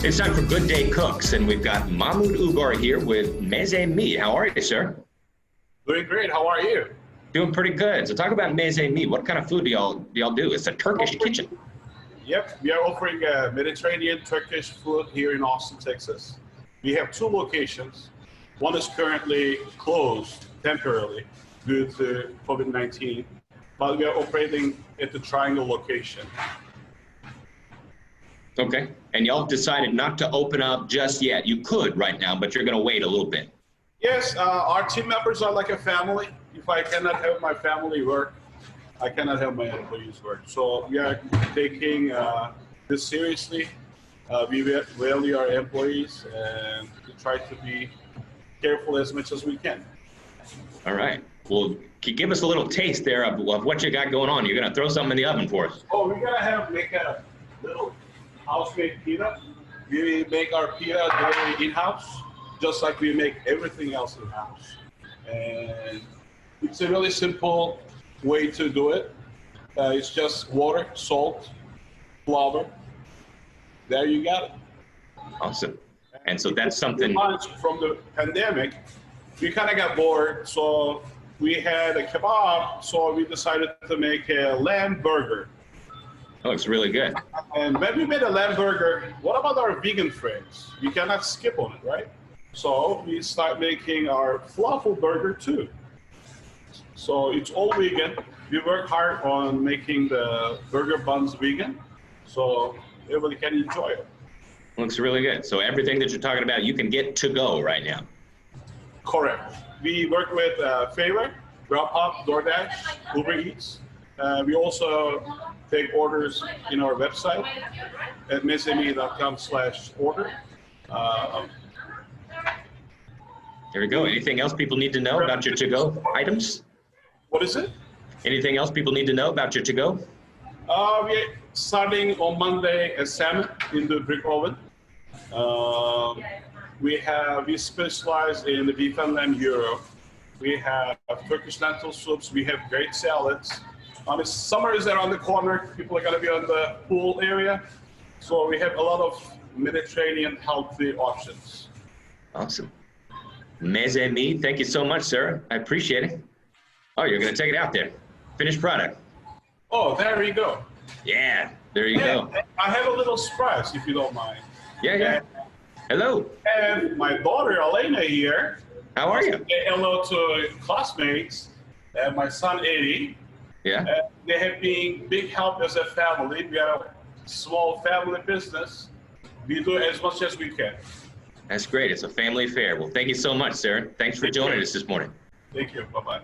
It's time for Good Day Cooks, and we've got Mahmoud Ugar here with MezzeMe. How are you, sir? Doing great. How are you? Doing pretty good. So talk about MezzeMe. What kind of food do y'all do? It's a Turkish kitchen. Yep, we are offering Mediterranean Turkish food here in Austin, Texas. We have 2 locations. One is currently closed temporarily due to COVID-19, but we are operating at the Triangle location. Okay. And y'all decided not to open up just yet. You could right now, but you're going to wait a little bit. Yes, our team members are like a family. If I cannot have my family work, I cannot have my employees work. So we are taking this seriously. We value our employees and we try to be careful as much as we can. All right. Well, give us a little taste there of what you got going on. You're going to throw something in the oven for us. Oh, we're going to make a little house-made pita. We make our pita daily in-house, just like we make everything else in-house. And it's a really simple way to do it. It's just water, salt, flour. There you got it. Awesome. And so that's something. From the pandemic, we kind of got bored, so we had a kebab, so we decided to make a lamb burger. Oh, it's really good. And when we made a lamb burger, what about our vegan friends? We cannot skip on it, right? So we start making our falafel burger too. So it's all vegan. We work hard on making the burger buns vegan, so everybody can enjoy it. Looks really good. So everything that you're talking about, you can get to go right now. Correct. We work with Favor, Grubhub, DoorDash, Uber Eats. We also take orders in our website at mezzeme.com/order. There we go. Anything else people need to know about your to-go items? What is it? Anything else people need to know about your to-go? We're starting on Monday a salmon in the brick oven. We specialize in the beef and lamb gyro. We have Turkish lentil soups. We have great salads. Summer is around the corner. People are going to be on the pool area. So we have a lot of Mediterranean healthy options. Awesome. MezzeMe, thank you so much, sir. I appreciate it. Oh, you're going to take it out there. Finished product. Oh, there you go. Yeah, there you go. I have a little surprise, if you don't mind. Yeah. Hello. And my daughter, Elena, here. How are you? Say hello to classmates and my son, Eddie. Yeah. And they have been big help as a family. We are a small family business. We do as much as we can. That's great. It's a family affair. Well, thank you so much, sir. Thanks for joining us this morning. Thank you. Bye-bye.